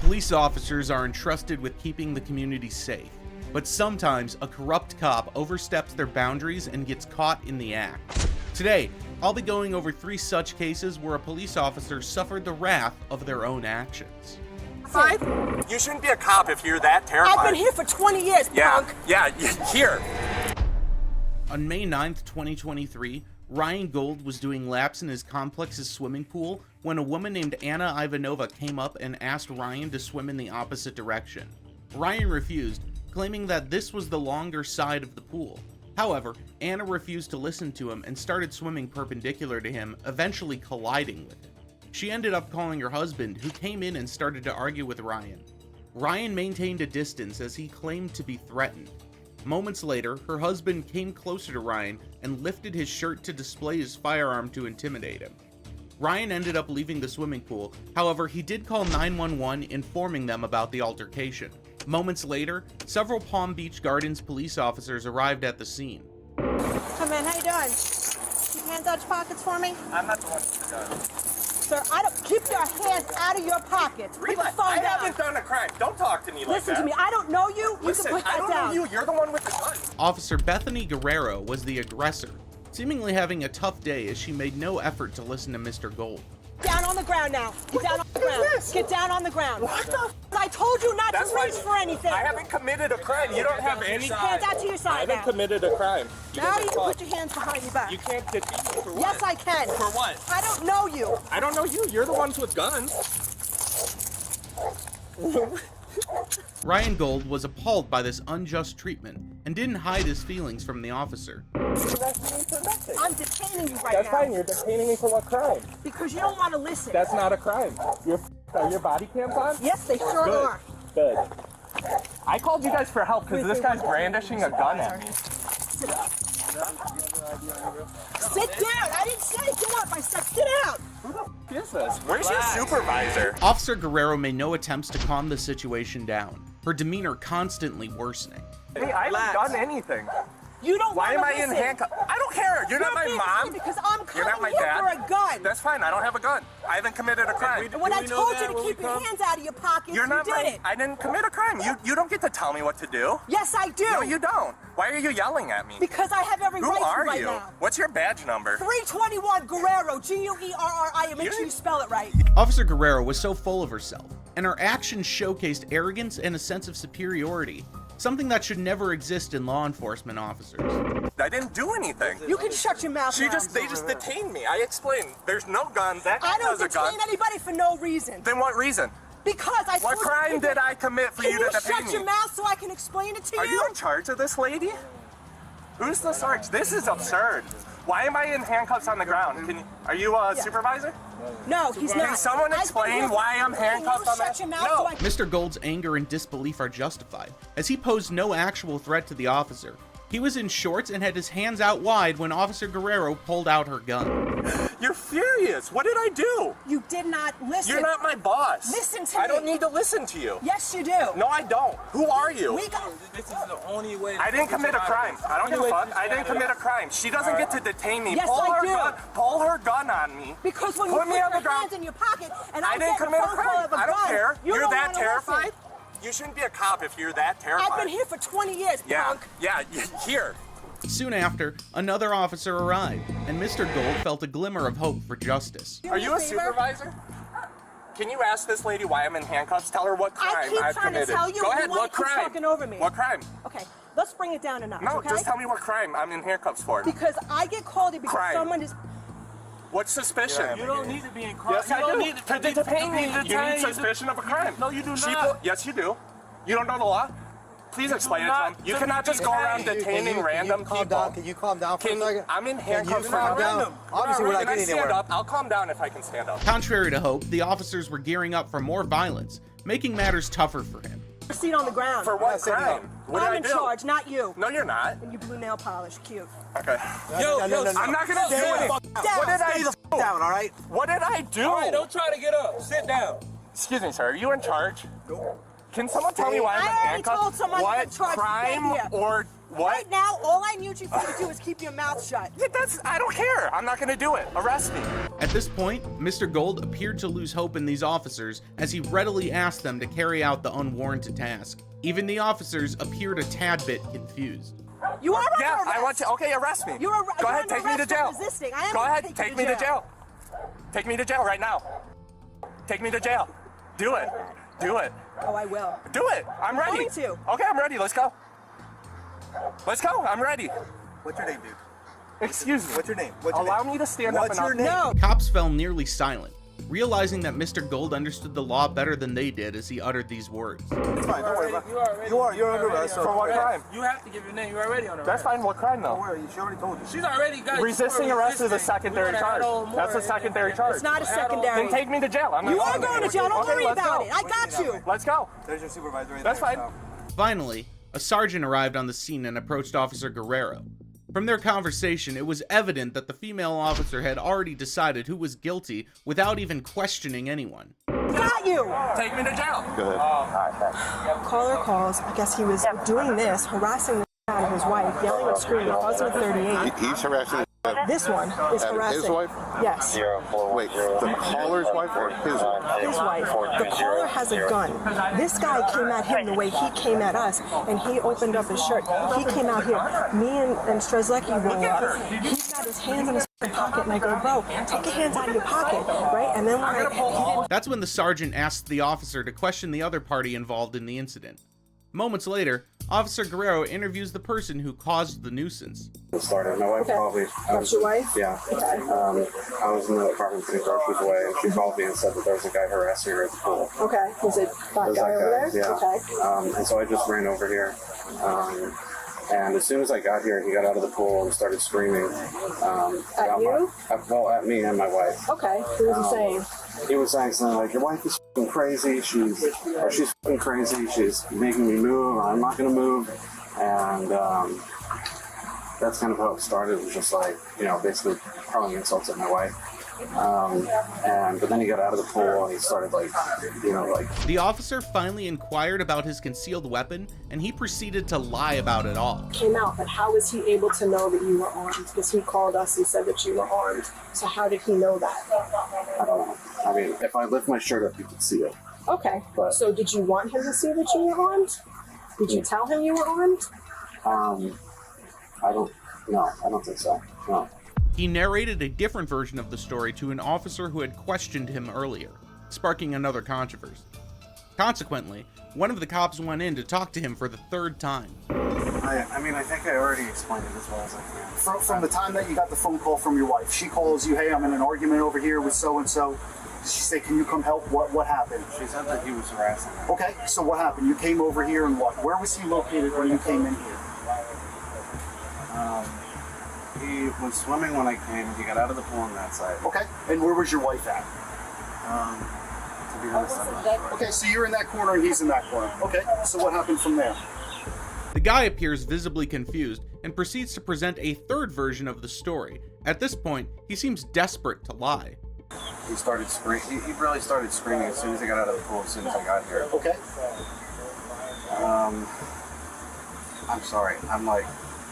Police officers are entrusted with keeping the community safe, but sometimes a corrupt cop oversteps their boundaries and gets caught in the act. Today, I'll be going over 3 such cases where a police officer suffered the wrath of their own actions. You shouldn't be a cop if you're that terrified. I've been here for 20 years, punk. Yeah, here. On May 9th, 2023, Ryan Gold was doing laps in his complex's swimming pool when a woman named Anna Ivanova came up and asked Ryan to swim in the opposite direction. Ryan refused, claiming that this was the longer side of the pool. However, Anna refused to listen to him and started swimming perpendicular to him, eventually colliding with him. She ended up calling her husband, who came in and started to argue with Ryan. Ryan maintained a distance as he claimed to be threatened. Moments later, her husband came closer to Ryan and lifted his shirt to display his firearm to intimidate him. Ryan ended up leaving the swimming pool, however, he did call 911 informing them about the altercation. Moments later, several Palm Beach Gardens police officers arrived at the scene. Come in, how you doing? Keep hands out your pockets for me. I'm not the one with the gun. Sir, keep your hands out of your pockets. Put the phone I down. haven't done a crime. Don't talk to me like that. Listen to me, I don't know you. Listen, you can put that I don't down. know you. You're the one with the gun. Officer Bethany Guerrero was the aggressor, seemingly having a tough day as she made no effort to listen to Mr. Gold. Down on the ground now. Get down on the ground. Get down on the ground. What the I told you not That's to reach for anything. I haven't committed a crime. You don't have any. Hands out to your I side haven't now. committed a crime. Now you can put your hands behind your back. You can't detain me for what? Yes, I can. For what? I don't know you. I don't know you. You're the ones with guns. Ryan Gold was appalled by this unjust treatment and didn't hide his feelings from the officer. I'm detaining you right That's now. fine. You're detaining me for what crime? Because you don't want to listen. That's not a crime. Are your body cams on? Yes, they sure Good. are. Good. I called you guys for help because this guy's brandishing a gun at me. Sit down. I didn't say get up. I said sit down. Who the f is this? Where's your supervisor? Officer Guerrero made no attempts to calm the situation down, her demeanor constantly worsening. Hey, I haven't done anything. You don't Why am want I to in listen. handcuffs? I don't care. You're not my mom. Because I'm You're not my coming here dad. for a gun. That's fine. I don't have a gun. I haven't committed a crime. And when I told you to keep your hands out of your pockets, You're not you did my. it. I didn't commit a crime. You don't get to tell me what to do. Yes, I do. No, you don't. Why are you yelling at me? Because I have every Who right to are right you? now. What's your badge number? 321 Guerrero, Guerriro. Make sure you spell it right. Officer Guerrero was so full of herself, and her actions showcased arrogance and a sense of superiority, something that should never exist in law enforcement officers. I didn't do anything. You can shut your mouth now. They just detained me. I explained. There's no gun. That guy I don't has a gun. detain anybody for no reason. Then what reason? Because I What crime did I commit for you to detain shut me? your mouth so I can explain it to Are you in charge of this lady? Who's the sarge? This is absurd. Why am I in handcuffs on the ground? Are you a supervisor? No, he's not. Can someone explain why I'm handcuffed on that? No. Mr. Gold's anger and disbelief are justified, as he posed no actual threat to the officer. He was in shorts and had his hands out wide when Officer Guerrero pulled out her gun. You're furious. What did I do? You did not listen. You're not my boss. Listen to I me. don't need to listen to you. Yes, you do. No, I don't. Who are you? This is the only way. I didn't commit a crime. I don't give a fuck. I didn't commit a crime. She doesn't get to detain me. Yes, I do. Pull her gun on me. Because when Put you me put on the your ground. hands in your pocket and I I'm didn't getting commit a phone call crime. of a I don't gun, care. you You're don't that wanna terrified? listen. You shouldn't be a cop if you're that terrified. I've been here for 20 years, punk. Yeah, here. Soon after, another officer arrived, and Mr. Gold felt a glimmer of hope for justice. Are you a supervisor? Can you ask this lady why I'm in handcuffs? Tell her what crime I keep I've trying committed. to tell you, Go and ahead, you want what to keep crime? talking over me. What crime? Okay, let's bring it down a notch, No, okay? just tell me what crime I'm in handcuffs for. Because I get called here because Crime. someone is... What's suspicion? You don't need to be in crime. Yes, I do. To detain me, you need You suspicion of a crime. No, you do not. Yes, you do. You don't know the law? Please explain it to not. them. You cannot just go around detaining random people. Can you calm down for a second? I'm in handcuffs for calm down? random. Obviously, we're not Can I getting stand anywhere. up? I'll calm down if I can stand up. Contrary to hope, the officers were gearing up for more violence, making matters tougher for him. Seat on the ground. For what Not sitting crime? up. What did I'm I in do? charge, not you. No, you're not. And you blue nail polish, cute. Okay. No. I'm not gonna do Stay it. the Down. What did I Stay the do? down, all right? What did I do? All right, don't try to get up. Sit down. Excuse me, sir. Are you in charge? Can someone tell me why I'm in I already handcuffs? told someone What to charge crime you here. or what? Right now, all I need you to do is keep your mouth shut. Yeah, I don't care. I'm not gonna do it. Arrest me. At this point, Mr. Gold appeared to lose hope in these officers as he readily asked them to carry out the unwarranted task. Even the officers appeared a tad bit confused. You are under Yeah, arrest. I want to. Okay, arrest me. You're Go ahead, under take me to arrest jail. for resisting. I am Go gonna ahead, take take you me to to jail. jail. Take me to jail right now. Take me to jail. Do it. Do it. Oh, I will. Do it. I'm ready. going to. Okay, I'm ready. Let's go. Let's go. I'm ready. What's your name, dude? Excuse me. What's your name? What's your Allow name? me to stand What's up your and name? No. Cops fell nearly silent, realizing that Mr. Gold understood the law better than they did as he uttered these words. It's fine. Don't worry about it. You're under arrest. For what crime? You have to give your name. You're already on arrest. That's fine. What crime Don't though? worry. She already told you. She's already got Resisting arrest is a secondary charge. That's a secondary charge. It's not a secondary. Then take me to jail. I'm You not are going to jail. Don't Okay, worry let's about go. it. I got you. Let's go. There's your supervisor right That's there. fine. Finally, a sergeant arrived on the scene and approached Officer Guerrero. From their conversation, it was evident that the female officer had already decided who was guilty without even questioning anyone. Got you. Take me to jail. Caller calls. I guess he was doing this, harassing the out of his wife, yelling and screaming, causing 38. He's harassing This one is harassing. his wife? Yes. Wait, the caller's wife or his wife? His wife. The caller has a gun. This guy came at him the way he came at us, and he opened up his shirt. He came out here. Me and Strzelecki roll up. He's got his hands in his pocket, and I go, bro, take your hands out of your pocket, right? And then when he didn't. That's when the sergeant asked the officer to question the other party involved in the incident. Moments later, Officer Guerrero interviews the person who caused the nuisance. Started. My wife Okay. called me. That's your wife? Yeah. Okay. I was in the apartment putting groceries away, and she called me and said that there was a guy harassing her at the pool. Okay. Was it that There's guy that over guy, there? yeah. Okay. And so I just ran over here. And as soon as I got here, he got out of the pool and started screaming. At you? At me and my wife. Okay. What was he saying? He was saying something like, "Your wife is f***ing crazy. She's f***ing crazy. She's making me move. I'm not gonna move." And that's kind of how it started. It was just like, basically hurling insults at my wife. But then he got out of the pool and he started like. The officer finally inquired about his concealed weapon, and he proceeded to lie about it all. Came out, but how was he able to know that you were armed? Because he called us and said that you were armed. So how did he know that? I don't know. I mean, if I lift my shirt up, you can see it. Okay. But- So did you want him to see that you were armed? Did you tell him you were armed? I don't think so. No. He narrated a different version of the story to an officer who had questioned him earlier, sparking another controversy. Consequently, one of the cops went in to talk to him for the third time. I think I already explained it as well as I can. From the time that you got the phone call from your wife, she calls you, "Hey, I'm in an argument over here with so and so." Did she say, "Can you come help?" What happened? She said that he was harassing her. Okay, so what happened? You came over here and what? Where was he located when you came in here? He was swimming when I came. He got out of the pool on that side. Okay, and where was your wife at? To be honest, I'm not sure. Okay, so you're in that corner and he's in that corner. Okay, so what happened from there? The guy appears visibly confused and proceeds to present a third version of the story. At this point, he seems desperate to lie. He started screaming. He really started screaming as soon as he got out of the pool. As soon as I got here. Okay. I'm sorry. I'm like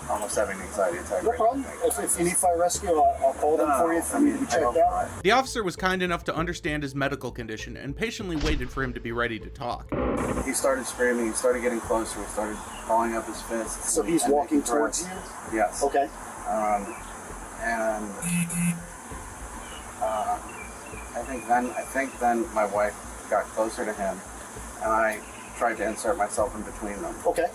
almost having an anxiety attack. No right problem. now. If you need fire rescue, I'll call them for you if you need to be checked out. The officer was kind enough to understand his medical condition and patiently waited for him to be ready to talk. He started screaming. He started getting closer. He started balling up his fists. So he's and walking making towards threats. you? Yes. Okay. I think then my wife got closer to him, and I tried to insert myself in between them. Okay.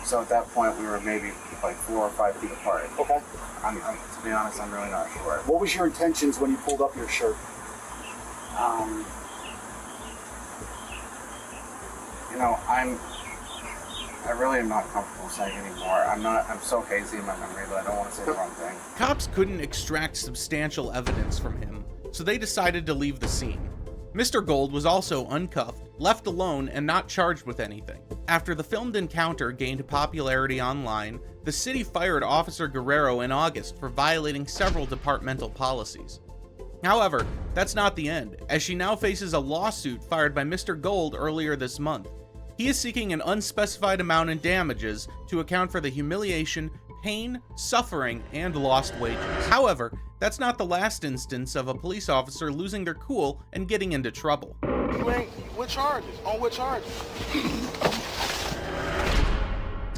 So at that point, we were maybe like 4 or 5 feet apart. Okay. To be honest, I'm really not sure. What was your intentions when you pulled up your shirt? I really am not comfortable saying anymore. I'm so hazy in my memory that I don't want to say the wrong thing. Cops couldn't extract substantial evidence from him, so they decided to leave the scene. Mr. Gold was also uncuffed, left alone, and not charged with anything. After the filmed encounter gained popularity online, the city fired Officer Guerrero in August for violating several departmental policies. However, that's not the end, as she now faces a lawsuit fired by Mr. Gold earlier this month. He is seeking an unspecified amount in damages to account for the humiliation, pain, suffering, and lost wages. However, that's not the last instance of a police officer losing their cool and getting into trouble. What charges? On what charges?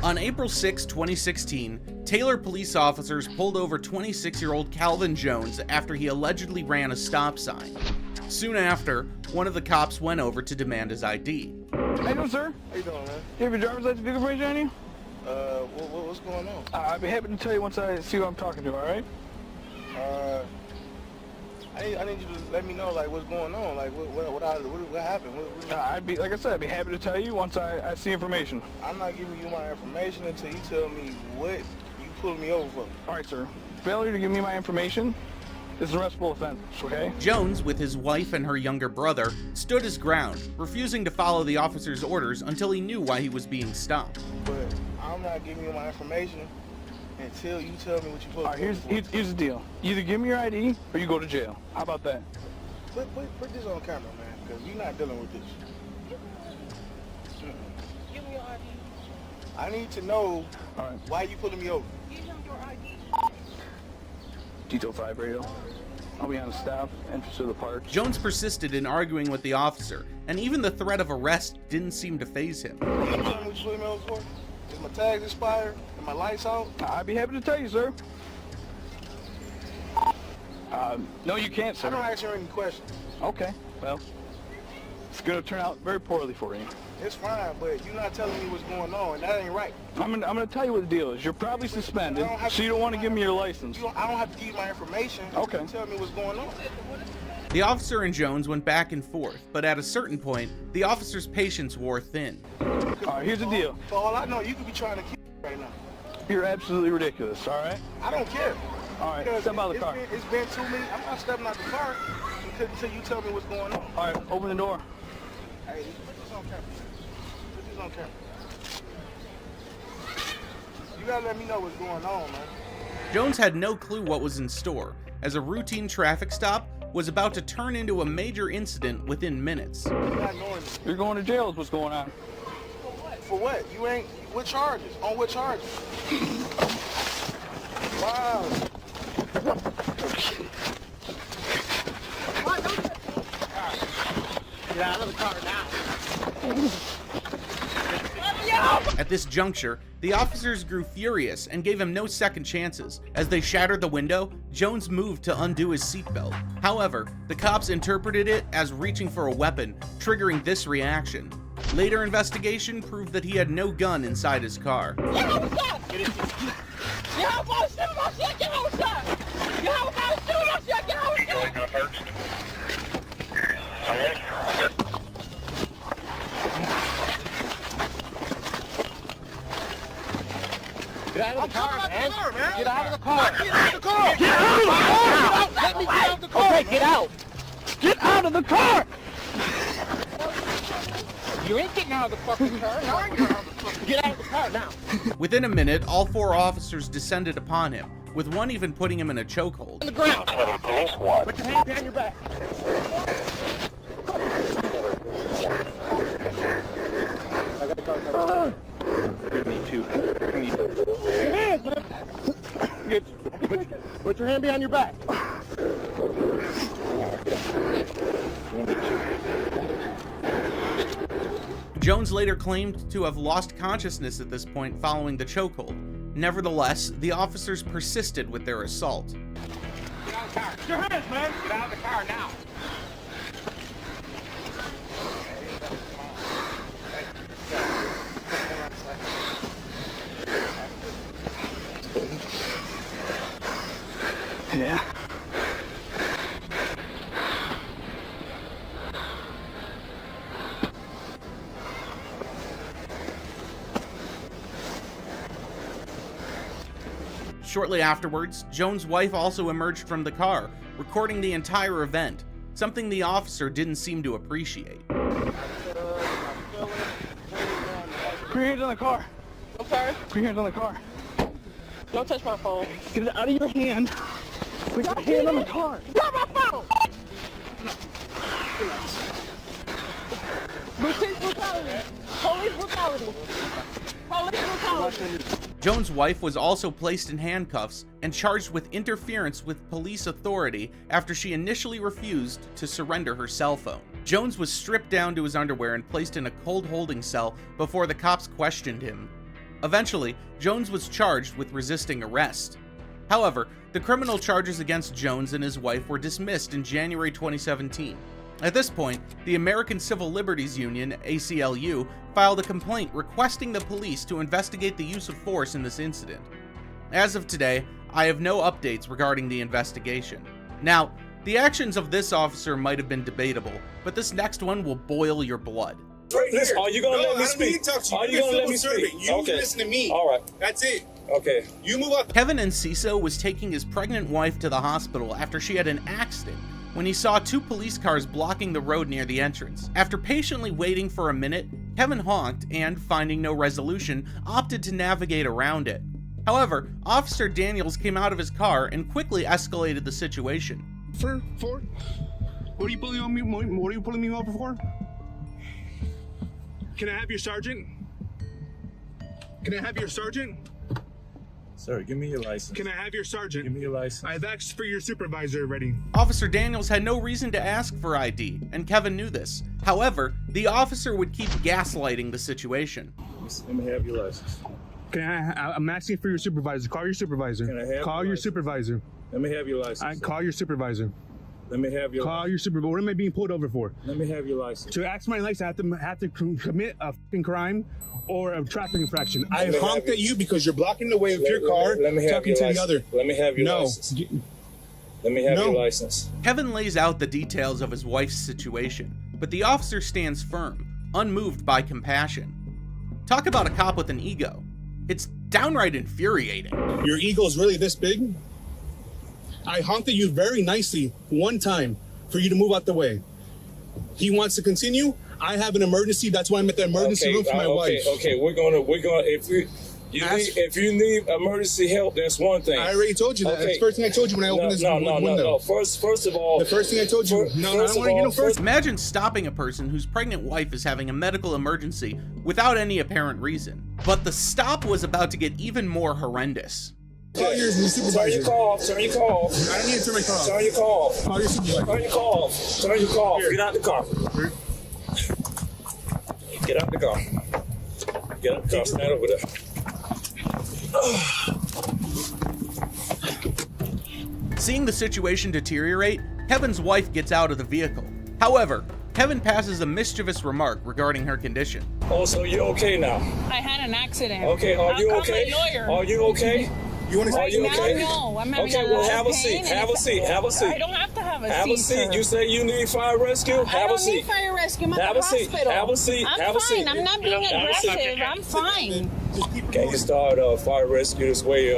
On April 6, 2016, Taylor police officers pulled over 26-year-old Calvin Jones after he allegedly ran a stop sign. Soon after, one of the cops went over to demand his ID. How you doing, sir? How you doing, man? You have your driver's license vehicle information on you? What's going on? I'd be happy to tell you once I see who I'm talking to, all right? I need you to let me know, like, what's going on, like, what happened? Like I said, I'd be happy to tell you once I see information. I'm not giving you my information until you tell me what you pulled me over for. All right, sir. Failure to give me my information is an arrestable offense, okay? Jones, with his wife and her younger brother, stood his ground, refusing to follow the officer's orders until he knew why he was being stopped. But I'm not giving you my information until you tell me what you pulled All right, me over for. here's the deal. Either give me your ID or you go to jail. How about that? Put this on camera, man, because we're not dealing with this. Give me your ID. I need to know All right. why you pulling me over. Give him your ID. Detail 5 radio. I'll be on staff, entrance to the park. Jones persisted in arguing with the officer, and even the threat of arrest didn't seem to faze him. You tell me what you pulling me over for? Is my tags expired? Are my lights out? I'd be happy to tell you, sir. No, you can't, sir. I don't ask you any questions. Okay, well, it's going to turn out very poorly for you. It's fine, but you're not telling me what's going on, and that ain't right. I'm gonna tell you what the deal is. You're probably suspended, so you don't want to give me your license. I don't have to give you my information. Okay. You tell me what's going on. The officer and Jones went back and forth, but at a certain point, the officer's patience wore thin. All right, here's the deal. For all I know, you could be trying to kill me right now. You're absolutely ridiculous, all right? I don't care. All right, Because step out of the car. It's been too many. I'm not stepping out the car until you tell me what's going on. All right, open the door. Hey, put this on camera. Put this on camera. You gotta let me know what's going on, man. Jones had no clue what was in store, as a routine traffic stop was about to turn into a major incident within minutes. You're not knowing this. You're going to jail is what's going on. For what? You ain't. What charges? On what charges? Wow. Get out of the car now. At this juncture, the officers grew furious and gave him no second chances. As they shattered the window, Jones moved to undo his seatbelt. However, the cops interpreted it as reaching for a weapon, triggering this reaction. Later investigation proved that he had no gun inside his car. Get out of the car, man. Get out of the car. Get out of the car. Get out of the car. Let me get out of the car. Okay, get out. Get out of the car! You ain't getting out of the fucking car. Get out of the car now. Within a minute, all four officers descended upon him, with one even putting him in a chokehold. On the ground. Put your hand behind your back. Me too. Your hands, man. Put your hand behind your back. Jones later claimed to have lost consciousness at this point following the chokehold. Nevertheless, the officers persisted with their assault. Get out of the car. Your hands, man. Get out of the car now. Yeah. Shortly afterwards, Jones' wife also emerged from the car, recording the entire event, something the officer didn't seem to appreciate. Put your hands on the car. I'm sorry. Put your hands on the car. Don't touch my phone. Get it out of your hand. We got a hand on the car. Police brutality. Police brutality. Police brutality. Jones' wife was also placed in handcuffs and charged with interference with police authority after she initially refused to surrender her cell phone. Jones was stripped down to his underwear and placed in a cold holding cell before the cops questioned him. Eventually, Jones was charged with resisting arrest. However, the criminal charges against Jones and his wife were dismissed in January 2017. At this point, the American Civil Liberties Union, ACLU, filed a complaint requesting the police to investigate the use of force in this incident. As of today, I have no updates regarding the investigation. Now, the actions of this officer might have been debatable, but this next one will boil your blood. Listen, are you gonna let me I don't need speak? to talk to you. Are you gonna let me speak? You Okay. listen to me. All right. That's it. Okay. You move up. Kevin Enciso was taking his pregnant wife to the hospital after she had an accident when he saw two police cars blocking the road near the entrance. After patiently waiting for a minute, Kevin honked and, finding no resolution, opted to navigate around it. However, Officer Daniels came out of his car and quickly escalated the situation. For? What are you pulling on me? What are you pulling me over for? Can I have your sergeant? Can I have your sergeant? Sir, give me your license. Can I have your sergeant? Give me your license. I've asked for your supervisor already. Officer Daniels had no reason to ask for ID, and Kevin knew this. However, the officer would keep gaslighting the situation. Let me have your license. I'm asking for your supervisor. Call your supervisor. Can I have Call your your license? supervisor. Let me have your license. Call your supervisor. Let me have your Call your supervisor. What am I being pulled over for? Let me have your license. To ask my license, I have to commit a fucking crime or a traffic infraction. I Let me honked have at you because you're blocking the way with your car, Let me have talking your to the license. other. Let me have your No. license. Let me have No. your license. Kevin lays out the details of his wife's situation, but the officer stands firm, unmoved by compassion. Talk about a cop with an ego. It's downright infuriating. Your ego's really this big? I honked at you very nicely one time for you to move out the way. He wants to continue. I have an emergency. That's why I'm at the emergency room for my wife. Okay, we're gonna if you need emergency help, that's one thing. I already told you that. Okay. That's the first thing I told you when I opened this window. No. First of all, The first thing I told you. I don't want to get no first. Imagine stopping a person whose pregnant wife is having a medical emergency without any apparent reason. But the stop was about to get even more horrendous. Call your supervisor. Turn your car off. Turn your car off. I don't need to turn my car off. Turn your car off. Call your supervisor. Turn your car off. Turn your car off. Get out the car. Get out the car. Get out the car. Stand over there. Seeing the situation deteriorate, Kevin's wife gets out of the vehicle. However, Kevin passes a mischievous remark regarding her condition. Oh, so you're okay now? I had an accident. Okay, are you I'll okay? call my lawyer. Are you okay? You want to Are you Now, okay? no, I'm having Okay, a well, lot have of a seat. pain, Have a and seat. Have a seat. I don't have to have a Have seat. a seat. Sir. You say you need fire rescue? I Have a don't seat. need fire rescue. I'm at Have the a seat. hospital. Have a seat. I'm Have a fine. seat. I'm not being aggressive. I'm fine. Can you start fire rescue this way?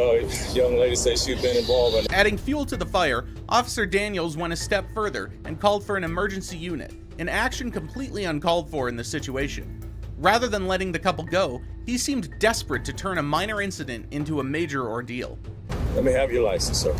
Young lady says she's been involved in. Adding fuel to the fire, Officer Daniels went a step further and called for an emergency unit, an action completely uncalled for in this situation. Rather than letting the couple go, he seemed desperate to turn a minor incident into a major ordeal. Let me have your license, sir.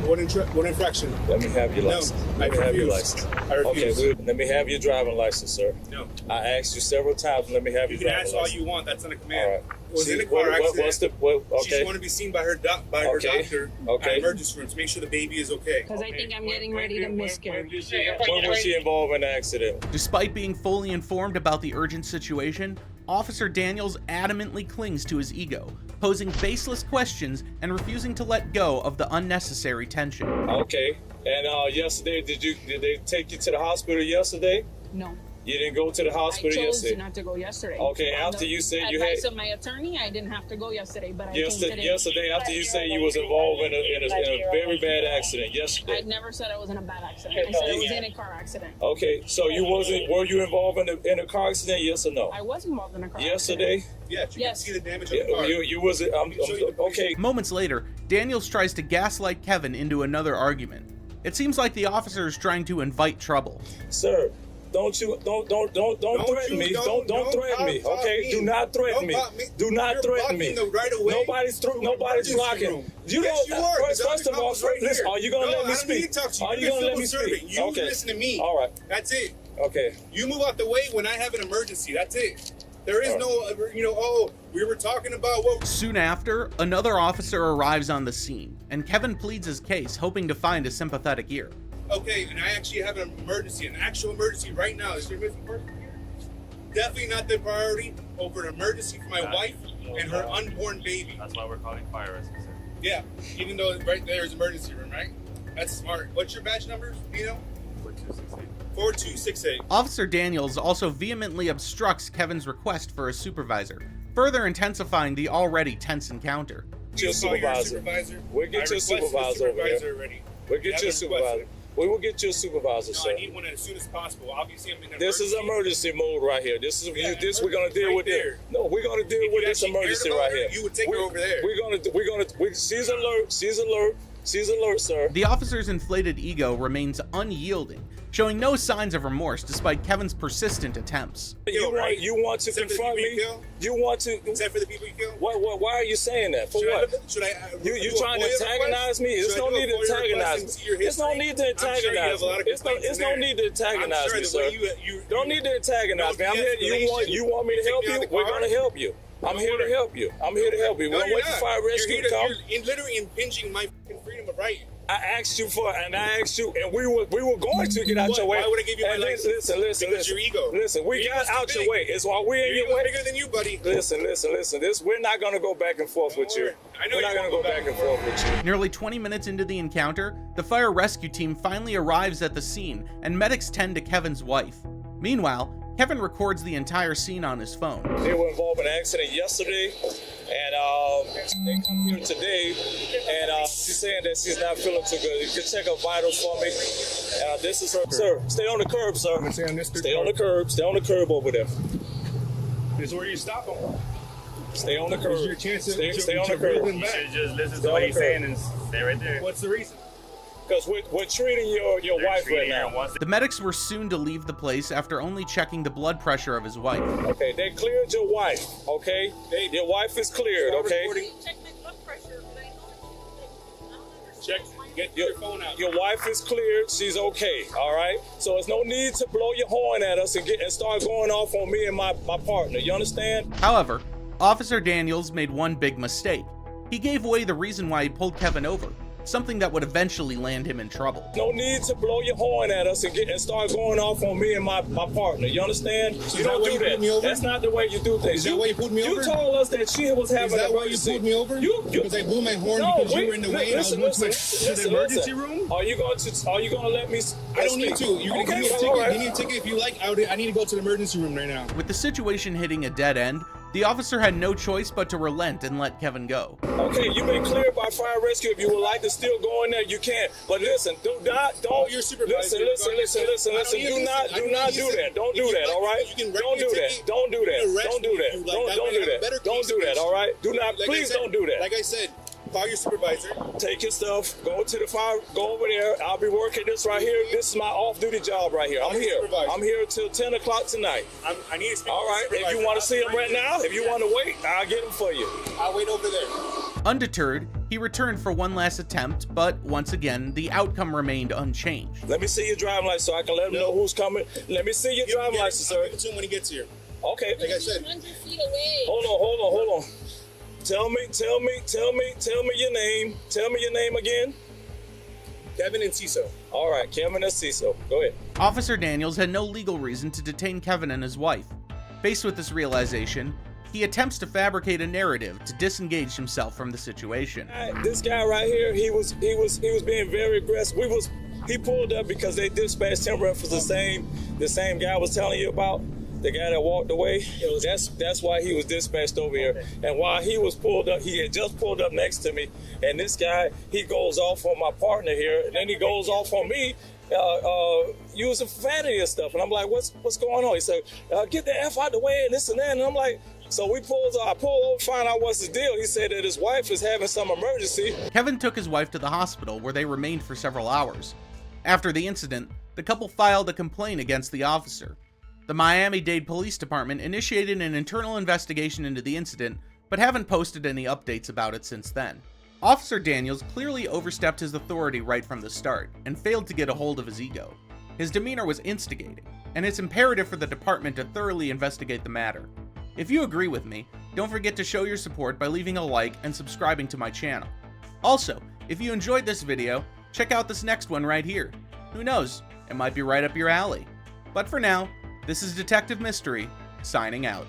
What infraction? Let me have your No, license. I Let me have your refuse. license. I refuse. Okay, let me have your driving license, sir. No. I asked you several times. Let me have your driving license. want. That's not a All command. right. Was See, in a car accident. What's the what? She just Okay. wanted to be seen by her doctor Okay. at emergency room to make sure the baby is okay. Because I think I'm getting ready to miscarry. When was she involved in the accident? Despite being fully informed about the urgent situation, Officer Daniels adamantly clings to his ego, posing baseless questions and refusing to let go of the unnecessary tension. Okay. And yesterday, did they take you to the hospital yesterday? No. You didn't go to the I hospital chose yesterday. not to go yesterday. Okay, On after the you said you had advice of my attorney, I didn't have to go yesterday, but I came today. yesterday after you said you was involved in a very bad accident I yesterday. never said I was in a bad accident. I said I was in a car accident. Okay, so were you involved in a car accident? Yes or no? I was involved in a car Yesterday? Yeah, you Yes. can see the damage Yeah, on the car. you was okay. Moments later, Daniels tries to gaslight Kevin into another argument. It seems like the officer is trying to invite trouble. Sir, Don't threaten me. Don't threaten me. Okay, do not threaten me. Do not threaten me. Nobody's blocking. You don't. First of all, listen. Are you gonna let me speak? Are you gonna let me speak? You listen to me. All right. That's it. Okay. You move out the way when I have an emergency. That's it. There is no, oh, we were talking about what. Soon after, another officer arrives on the scene, and Kevin pleads his case, hoping to find a sympathetic ear. Okay, and I actually have an emergency, an actual emergency right now. Is there a missing person here? Definitely not the priority over an emergency for my wife and her unborn baby. That's why we're calling fire rescue, sir. Yeah, even though right there is emergency room, right? That's smart. What's your badge number? Do you know? 4268. 4268. Officer Daniels also vehemently obstructs Kevin's request for a supervisor, further intensifying the already tense encounter. Your supervisor. We'll get your supervisor over here. We'll get your supervisor. We will get you a supervisor, sir. I need one as soon as possible. Obviously, I'm in an This is emergency mode right here. This is we're gonna deal with it. No, we're gonna deal with this emergency right here. You would take her over there. She's alert. She's alert, sir. The officer's inflated ego remains unyielding, showing no signs of remorse despite Kevin's persistent attempts. You want to confront me? You want to? Except for the people you kill? Why are you saying that? For what? You trying to antagonize me? There's no need to antagonize me. There's no need to antagonize me. There's no need to antagonize me, sir. Don't need to antagonize me. I'm here. You want me to help you? We're gonna help you. I'm here to help you. I'm here to help you. We're gonna wait for fire rescue to come. You're literally impinging my freedom of right. I asked you, and we were going to get out your way. Why would I give you my license? Listen. Because your ego. Listen, we got out your way. It's while we're in your way. Bigger than you, buddy. Listen. We're not gonna go back and forth with you. We're not gonna go back and forth with you. Nearly 20 minutes into the encounter, the fire rescue team finally arrives at the scene, and medics tend to Kevin's wife. Meanwhile, Kevin records the entire scene on his phone. They were involved in an accident yesterday, and they come here today, and she's saying that she's not feeling too good. You can check her vitals for me. This is her. Sir, stay on the curb, sir. Stay on the curb. Stay on the curb over there. This is where you stop them. Stay on the curb. Your chance to stay on the curb. You should just listen to what he's saying and stay right there. What's the reason? Because we're treating your wife right now. The medics were soon to leave the place after only checking the blood pressure of his wife. Okay, they cleared your wife, okay? Your wife is cleared, okay? Check my blood pressure, but I know Check. Get your phone out. Your wife is cleared. She's okay, all right? So there's no need to blow your horn at us and start going off on me and my partner. You understand? However, Officer Daniels made one big mistake. He gave away the reason why he pulled Kevin over, something that would eventually land him in trouble. No need to blow your horn at us and start going off on me and my partner. You understand? You don't do that. That's not the way you do things. Is that why you pulled me over? You told us that she was having an emergency. Is that why you pulled me over? Because I blew my horn because you were in the way and I went to the emergency room? Are you going to let me? I don't need to. You're going to give me a ticket. Right. Give me a ticket if you like. I need to go to the emergency room right now. With the situation hitting a dead end, the officer had no choice but to relent and let Kevin go. Okay, you've been cleared by fire rescue. If you would like to still go in there, you can. But listen, don't. Your supervisor. Listen. Do not do that. Don't do that. All right. Don't do that. Don't do that. Don't do that. Don't do that. Don't do that. All right. Do not. Please don't do that. Like I said, call your supervisor. Take your stuff. Go to the fire. Go over there. I'll be working this right here. This is my off-duty job right here. I'm here. I'm here till 10 o'clock tonight. I need to speak. All right. If you want to see him right now, if you want to wait, I'll get him for you. I'll wait over there. Undeterred, he returned for one last attempt, but once again, the outcome remained unchanged. Let me see your driving license so I can let him know who's coming. Let me see your driving license, sir. I'll give it to him when he gets here. Okay. Like I said. 100 feet away. Hold on. Tell me your name. Tell me your name again. Kevin Enciso. All right, Kevin Enciso. Go ahead. Officer Daniels had no legal reason to detain Kevin and his wife. Faced with this realization, he attempts to fabricate a narrative to disengage himself from the situation. This guy right here, he was being very aggressive. He pulled up because they dispatched him for the same guy I was telling you about. The guy that walked away, that's why he was dispatched over here. And while he was pulled up, he had just pulled up next to me. And this guy, he goes off on my partner here, and then he goes off on me, using profanity and stuff. And I'm like, what's going on? He said, get the F out the way and this and that. And I'm like, so I pull over, find out what's the deal. He said that his wife is having some emergency. Kevin took his wife to the hospital where they remained for several hours. After the incident, The couple filed a complaint against the officer. The Miami-Dade Police Department initiated an internal investigation into the incident, but haven't posted any updates about it since then. Officer Daniels clearly overstepped his authority right from the start, and failed to get a hold of his ego. His demeanor was instigating, and it's imperative for the department to thoroughly investigate the matter. If you agree with me, don't forget to show your support by leaving a like and subscribing to my channel. Also, if you enjoyed this video, check out this next one right here. Who knows, it might be right up your alley. But for now, this is Detective Mystery, signing out.